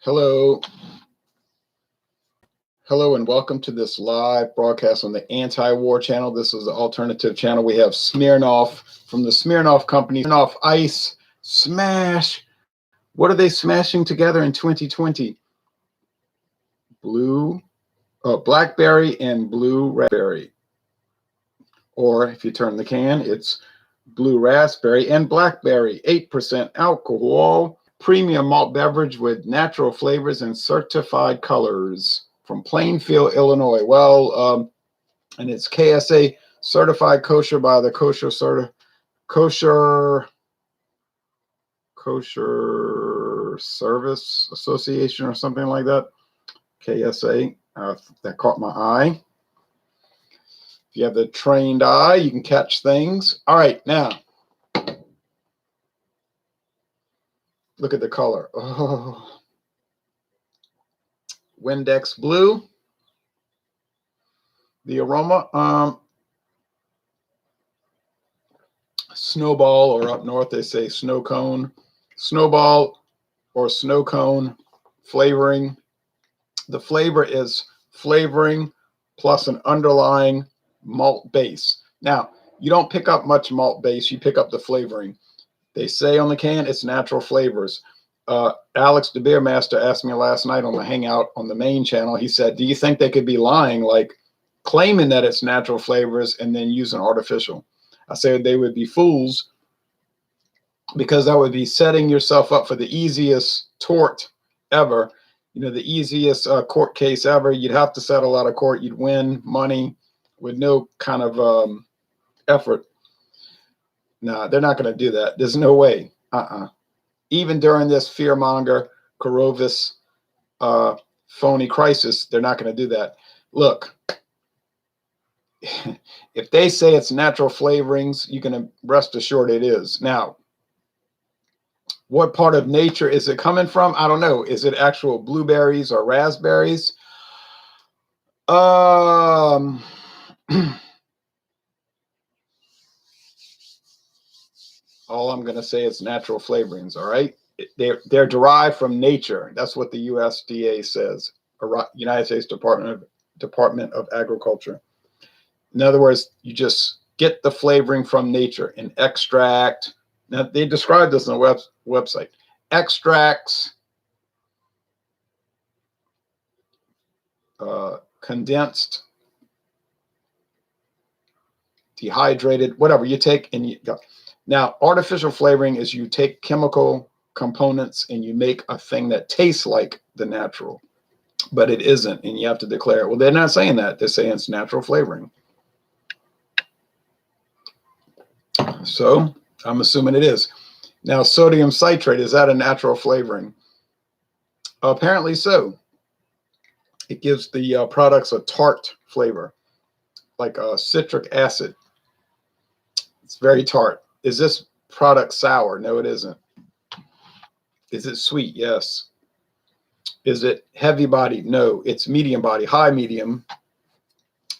Hello. Hello and welcome to this live broadcast on the Anti-War channel. This is the alternative channel. We have Smirnoff from the Smirnoff Company. Smirnoff Ice. Smash. What are they smashing together in 2020? Blackberry and blue raspberry. Or if you turn the can, it's blue raspberry and blackberry. 8% alcohol. Premium malt beverage with natural flavors and certified colors from Plainfield, Illinois. Well, and it's KSA certified kosher by the Kosher Service Association or something like that. KSA. That caught my eye. If you have the trained eye, you can catch things. All right, now. Look at the color. Oh. Windex blue. The aroma, snowball, or up north they say snow cone. Snowball or snow cone flavoring. The flavor is flavoring plus an underlying malt base. Now, you don't pick up much malt base, you pick up the flavoring. They say on the can it's natural flavors. Alex the Beer Master asked me last night on the Hangout on the main channel. He said, do you think they could be lying, like claiming that it's natural flavors and then using artificial? I said they would be fools, because that would be setting yourself up for the easiest tort ever. You know, the easiest court case ever. You'd have to settle out of court. You'd win money with no kind of effort. No, they're not going to do that. There's no way. Even during this fearmonger, Corovis phony crisis, they're not going to do that. Look, if they say it's natural flavorings, you can rest assured it is. Now, what part of nature is it coming from? I don't know. Is it actual blueberries or raspberries? All I'm going to say is natural flavorings, all right? They're derived from nature. That's what the USDA says, United States Department of Agriculture. In other words, you just get the flavoring from nature in extract. Now, they describe this on the website. Extracts, condensed, dehydrated, whatever you take and you go. Now, artificial flavoring is you take chemical components and you make a thing that tastes like the natural, but it isn't, and you have to declare it. Well, they're not saying that. They're saying it's natural flavoring. So I'm assuming it is. Now, sodium citrate, is that a natural flavoring? Apparently so. It gives the products a tart flavor, like citric acid. It's very tart. Is this product sour? No, it isn't. Is it sweet? Yes. Is it heavy bodied? No, it's medium body, high medium.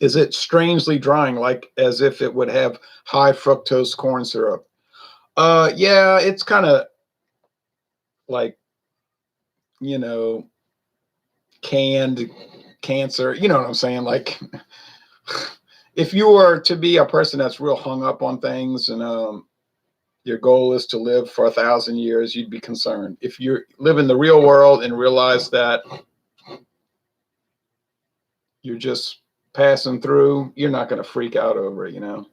Is it strangely drying, like as if it would have high fructose corn syrup? Yeah, it's kind of like, you know, canned cancer. You know what I'm saying? Like, if you were to be a person that's real hung up on things and your goal is to live for 1,000 years, you'd be concerned. If you live in the real world and realize that you're just passing through, you're not going to freak out over it, you know.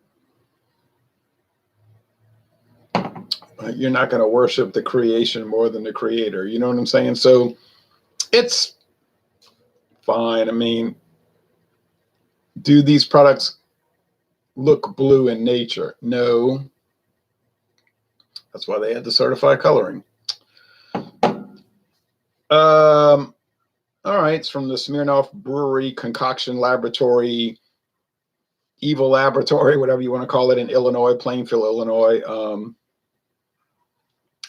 You're not going to worship the creation more than the creator. You know what I'm saying? So it's fine. I mean, do these products look blue in nature? No. That's why they had the certified coloring. All right, it's from the Smirnoff Brewery Concoction Laboratory, Evil Laboratory, whatever you want to call it, in Illinois, Plainfield, Illinois.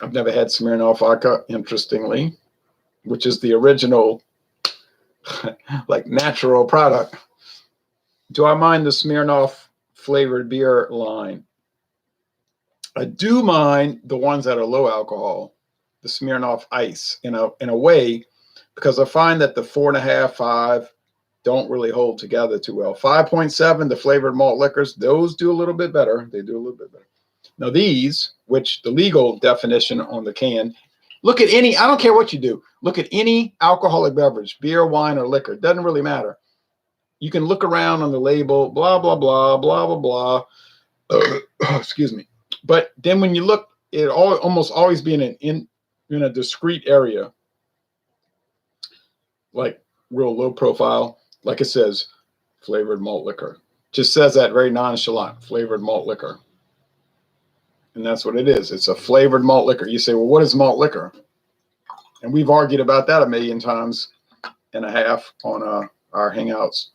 I've never had Smirnoff vodka, interestingly, which is the original, like, natural product. Do I mind the Smirnoff flavored beer line? I do mind the ones that are low alcohol, the Smirnoff Ice. In a way, because I find that the 4.5, 5 don't really hold together too well. 5.7, the flavored malt liquors, those do a little bit better. They do a little bit better. Now these, which the legal definition on the can, look at any, I don't care what you do, look at any alcoholic beverage, beer, wine, or liquor, it doesn't really matter. You can look around on the label, blah, blah, blah, blah, blah, blah. Excuse me. But then when you look, it almost always be in a discrete area, like real low profile, like it says, flavored malt liquor. Just says that very nonchalant, flavored malt liquor. And that's what it is. It's a flavored malt liquor. You say, well, what is malt liquor? And we've argued about that 1.5 million times on our Hangouts.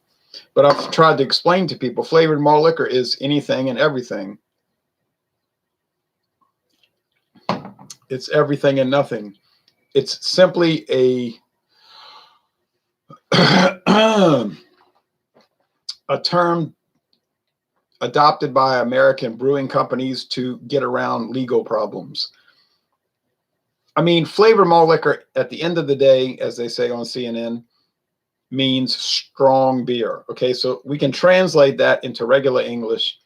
But I've tried to explain to people, flavored malt liquor is anything and everything. It's everything and nothing. It's simply a term adopted by American brewing companies to get around legal problems. I mean, flavored malt liquor, at the end of the day, as they say on CNN, means strong beer. Okay, so we can translate that into regular English.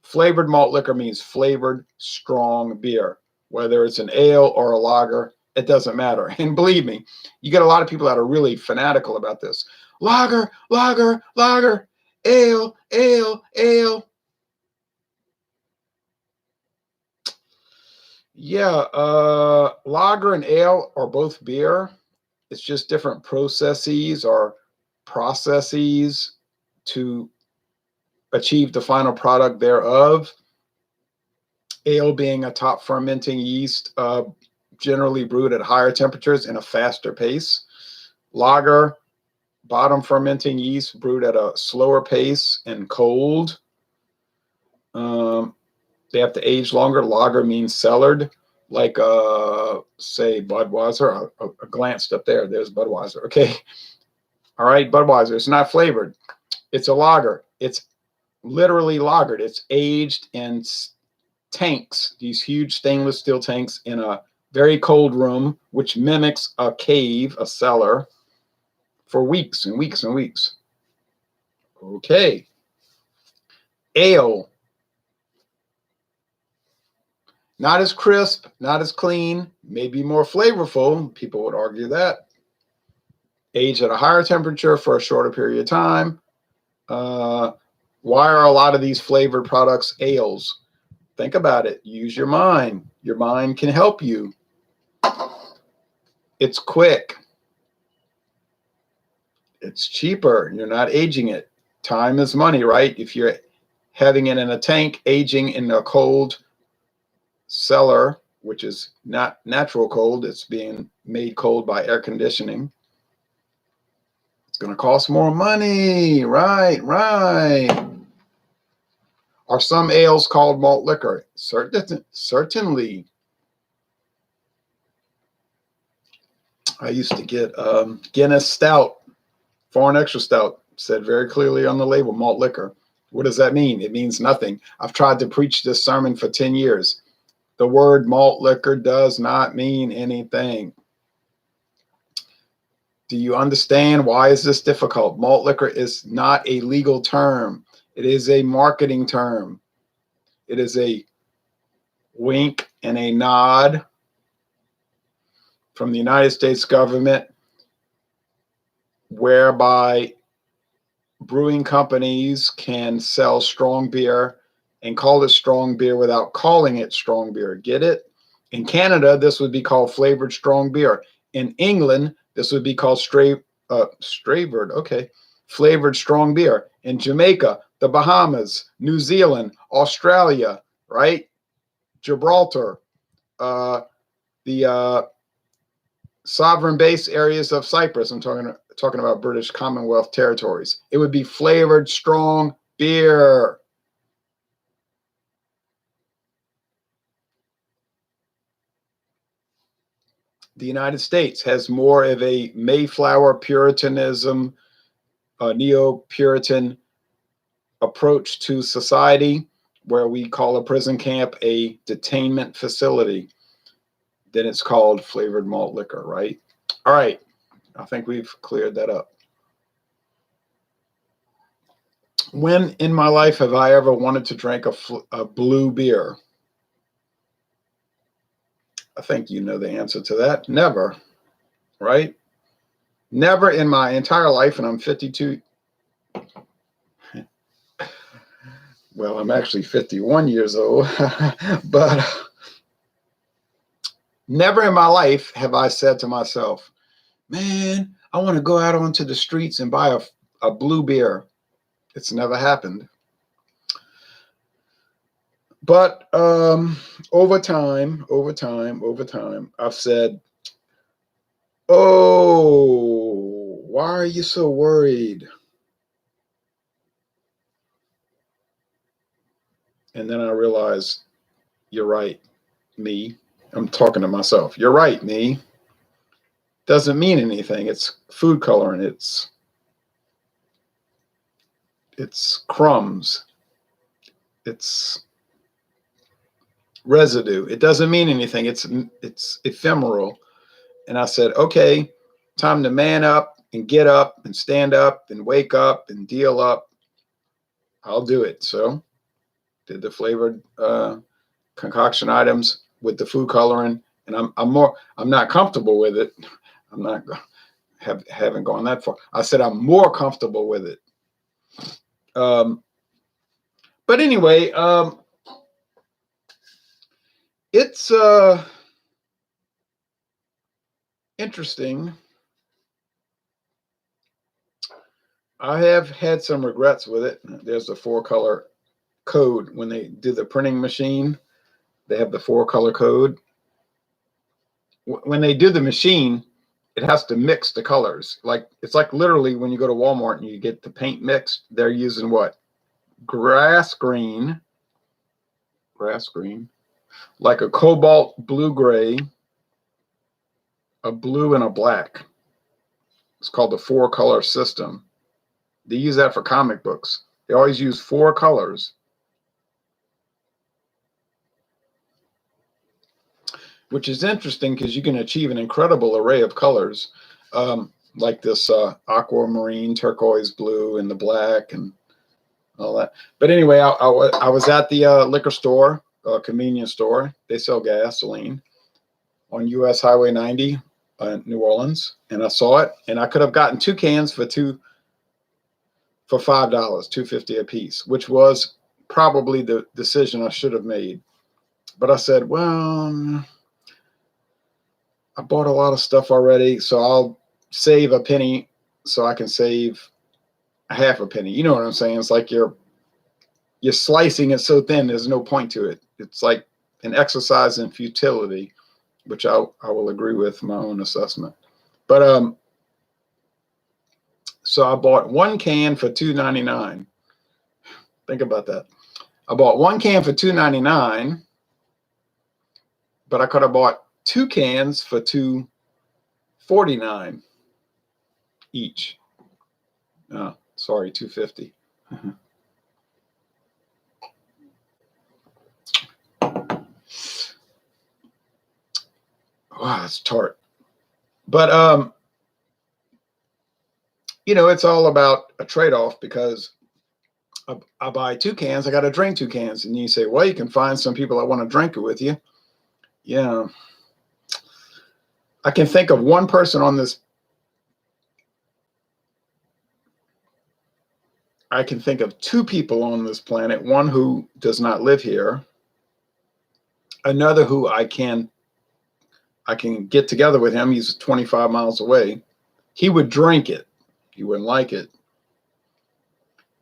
Flavored malt liquor means flavored strong beer. Whether it's an ale or a lager, it doesn't matter. And believe me, you get a lot of people that are really fanatical about this. Lager, lager, lager, ale, ale, ale. Yeah, lager and ale are both beer. It's just different processes to achieve the final product thereof. Ale being a top fermenting yeast, generally brewed at higher temperatures and a faster pace. Lager, bottom fermenting yeast brewed at a slower pace and cold. They have to age longer. Lager means cellared, like say Budweiser. I glanced up there. There's Budweiser. Okay. All right, Budweiser. It's not flavored. It's a lager. It's literally lagered. It's aged in tanks, these huge stainless steel tanks in a very cold room, which mimics a cave, a cellar, for weeks and weeks and weeks. Okay. Ale. Not as crisp, not as clean, maybe more flavorful. People would argue that. Aged at a higher temperature for a shorter period of time. Why are a lot of these flavored products ales? Think about it. Use your mind. Your mind can help you. It's quick. It's cheaper. You're not aging it. Time is money, right? If you're having it in a tank, aging in a cold cellar, which is not natural cold, it's being made cold by air conditioning. It's going to cost more money. Right, right. Are some ales called malt liquor? Certainly. I used to get Guinness Stout, foreign extra stout, said very clearly on the label, malt liquor. What does that mean? It means nothing. I've tried to preach this sermon for 10 years. The word malt liquor does not mean anything. Do you understand why is this difficult? Malt liquor is not a legal term. It is a marketing term. It is a wink and a nod from the United States government, whereby brewing companies can sell strong beer and call it strong beer without calling it strong beer. Get it? In Canada, this would be called flavored strong beer. In England, this would be called flavored strong beer. In Jamaica, the Bahamas, New Zealand, Australia, right? Gibraltar, the sovereign base areas of Cyprus. I'm talking about British Commonwealth territories. It would be flavored strong beer. The United States has more of a Mayflower Puritanism, neo-Puritan approach to society, where we call a prison camp a detainment facility. Then it's called flavored malt liquor, right? All right. I think we've cleared that up. When in my life have I ever wanted to drink a blue beer? I think you know the answer to that. Never, right? Never in my entire life, and I'm 52. Well, I'm actually 51 years old, but never in my life have I said to myself, man, I want to go out onto the streets and buy a blue beer. It's never happened. But over time, I've said, oh, why are you so worried? And then I realized, you're right, me. I'm talking to myself. You're right, me. Doesn't mean anything. It's food coloring. It's crumbs. It's residue. It doesn't mean anything. It's ephemeral. And I said, okay, time to man up and get up and stand up and wake up and deal up. I'll do it. So did the flavored concoction items with the food coloring, and I'm not comfortable with it. I'm not haven't gone that far. I said I'm more comfortable with it. But anyway, it's interesting. I have had some regrets with it. There's the 4-color code. When they do the printing machine, they have the 4-color code. When they do the machine, it has to mix the colors. Like, it's like literally when you go to Walmart and you get the paint mixed, they're using what? Grass green, like a cobalt blue gray, a blue, and a black. It's called the 4-color system. They use that for comic books. They always use 4 colors, which is interesting because you can achieve an incredible array of colors, like this aquamarine, turquoise blue, and the black, and all that. But anyway, I was at the liquor store, convenience store. They sell gasoline on US Highway 90 in New Orleans, and I saw it, and I could have gotten 2 cans for $5, $2.50 a piece, which was probably the decision I should have made. But I said, well, I bought a lot of stuff already, so I'll save a penny so I can save a half a penny. You know what I'm saying? It's like you're slicing it so thin, there's no point to it. It's like an exercise in futility, which I will agree with my own assessment. But so I bought 1 can for $2.99. Think about that. I bought 1 can for $2.99, but I could have bought 2 cans for $2.49 each. Oh, sorry, $2.50. Wow, it's tart. But you know, it's all about a trade-off, because I buy 2 cans, I got to drink 2 cans, and you say, well, you can find some people that want to drink it with you. Yeah, I can think of one person on this. I can think of 2 people on this planet. One who does not live here. Another who I can get together with him. He's 25 miles away. He would drink it. He wouldn't like it.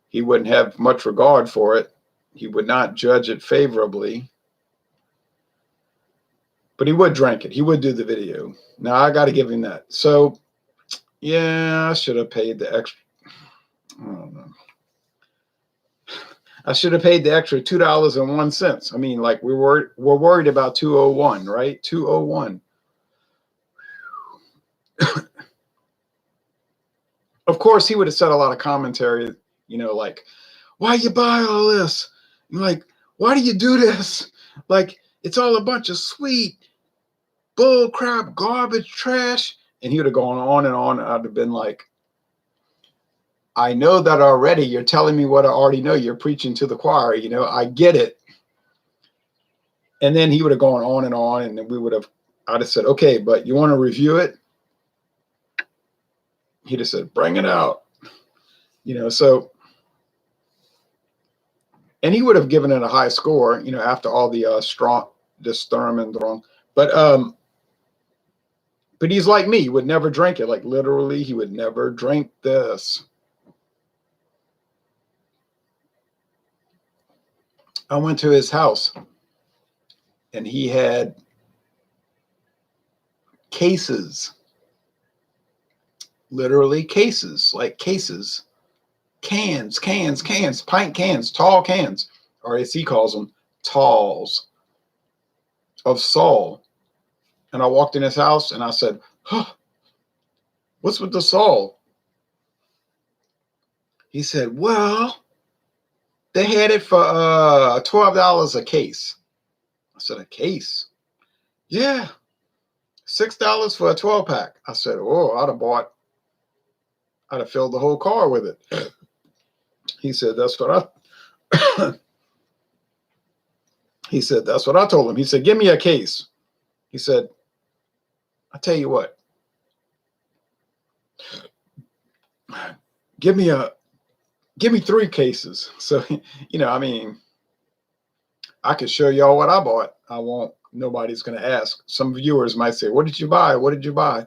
He wouldn't have much regard for it. He would not judge it favorably. But he would drink it. He would do the video. Now, I got to give him that. So, yeah, I should have paid the extra. I don't know. I should have paid the extra $2.01. I mean, like, we're worried about 201, right? 201. Of course, he would have said a lot of commentary, you know, like, why you buy all this? And like, why do you do this? Like, it's all a bunch of sweet bull crap, garbage, trash. And he would have gone on and on. I'd have been like, I know that already. You're telling me what I already know. You're preaching to the choir. You know, I get it. And then he would have gone on, and then I'd have said, okay, but you want to review it? He'd have said, bring it out. You know, so, and he would have given it a high score, you know, after all the Sturm and Drang. But he's like me. He would never drink it. Like literally, he would never drink this. I went to his house, and he had cases, literally cases, like cases, cans, pint cans, tall cans, or as he calls them, talls of Sol. And I walked in his house and I said, huh, what's with the Sol? He said, well, they had it for $12 a case. I said, a case? Yeah. $6 for a 12-pack. I said, oh, I'd have filled the whole car with it. He said, that's what he said, that's what I told him. He said, give me a case. He said, I'll tell you what. Give me 3 cases. So, you know, I mean, I could show y'all what I bought. Nobody's going to ask. Some viewers might say, what did you buy? What did you buy?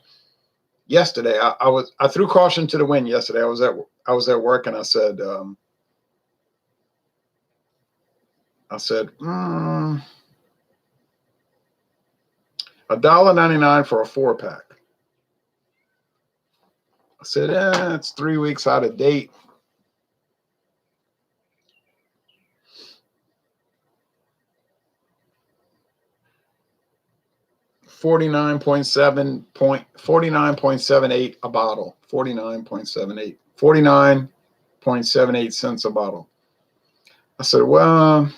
Yesterday, I threw caution to the wind yesterday. I was at work, and I said, $1.99 for a 4-pack. I said, it's 3 weeks out of date. $49.78 a bottle. 49.78 cents a bottle. I said, well,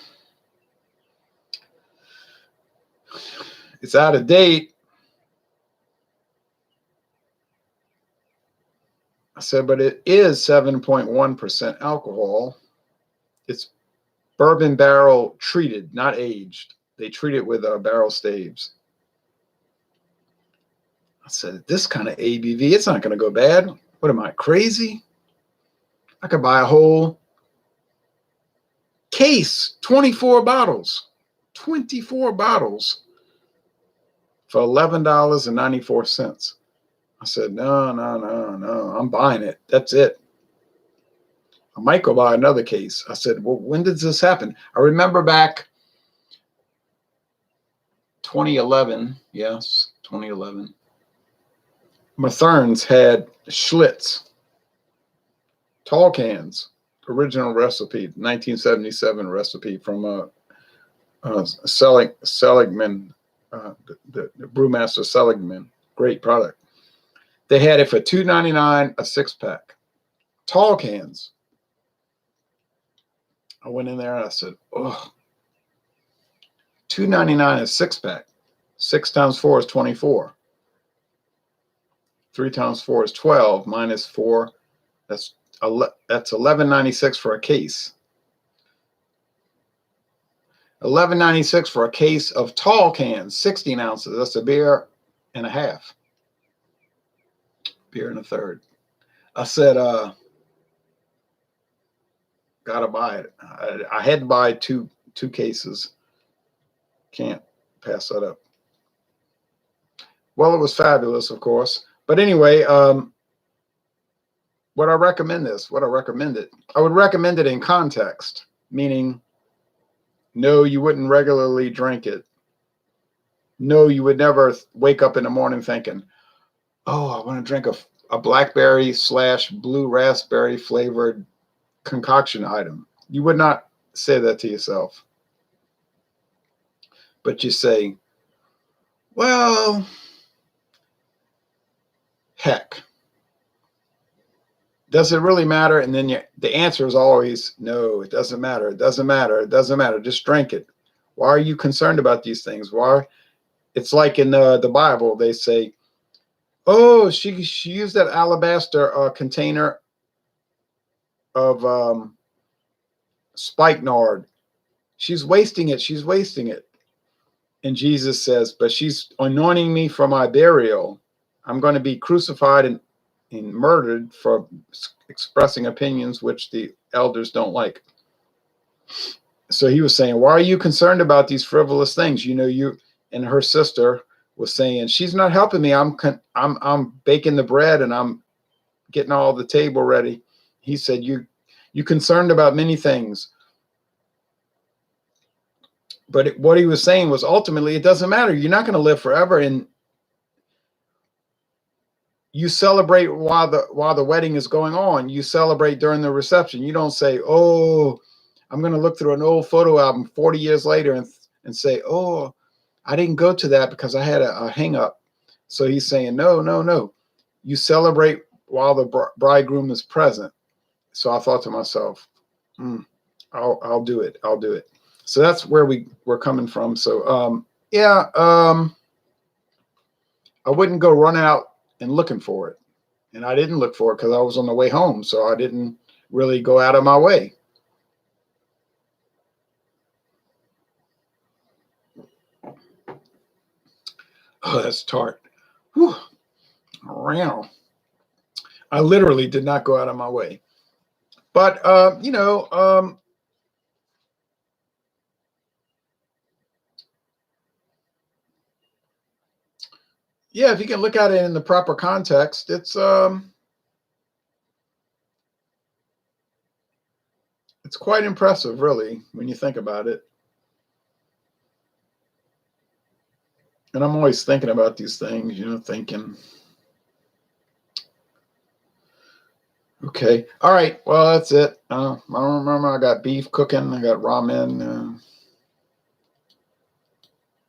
it's out of date. I said, but it is 7.1% alcohol. It's bourbon barrel treated, not aged. They treat it with barrel staves. I said, this kind of ABV, it's not going to go bad. What am I, crazy? I could buy a whole case, 24 bottles. 24 bottles for $11.94. I said, no, I'm buying it. That's it. I might go buy another case. I said, well, when did this happen? I remember back 2011. Yes, 2011. Mathern's had Schlitz, tall cans, original recipe, 1977 recipe from Seligman, the brewmaster Seligman. Great product. They had it for $2.99 a 6-pack. Tall cans. I went in there and I said, oh, $2.99 a 6-pack. 6 times 4 is 24. 3 times 4 is 12 minus 4. That's $11.96 for a case. $11.96 for a case of tall cans, 16 ounces. That's a beer and a half. Beer and a third. I said, gotta buy it. I had to buy two cases. Can't pass that up. Well, it was fabulous, of course. But anyway, would I recommend this? Would I recommend it? I would recommend it in context, meaning, no, you wouldn't regularly drink it. No, you would never wake up in the morning thinking, oh, I want to drink a blackberry / blue raspberry flavored concoction item. You would not say that to yourself. But you say, well, heck, does it really matter? And then the answer is always, no, it doesn't matter. It doesn't matter. It doesn't matter. Just drink it. Why are you concerned about these things? Why? It's like in the Bible, they say, Oh, she used that alabaster container of spikenard. She's wasting it. She's wasting it. And Jesus says, but she's anointing me for my burial. I'm going to be crucified and murdered for expressing opinions which the elders don't like. So he was saying, why are you concerned about these frivolous things? You know, you and her sister was saying, she's not helping me. I'm baking the bread and I'm getting all the table ready. He said, you concerned about many things. But what he was saying was ultimately, it doesn't matter. You're not going to live forever. And you celebrate while the wedding is going on. You celebrate during the reception. You don't say, oh, I'm going to look through an old photo album 40 years later and say, oh, I didn't go to that because I had a hang up. So he's saying, no, no, no. You celebrate while the bridegroom is present. So I thought to myself, I'll do it. I'll do it. So that's where we're coming from. So yeah, I wouldn't go run out and looking for it. And I didn't look for it because I was on the way home. So I didn't really go out of my way. Oh, that's tart. Whew. Wow. I literally did not go out of my way. But, yeah, if you can look at it in the proper context, it's quite impressive, really, when you think about it. And I'm always thinking about these things, thinking, okay, all right, well, that's it. I don't remember. I got beef cooking. I got ramen.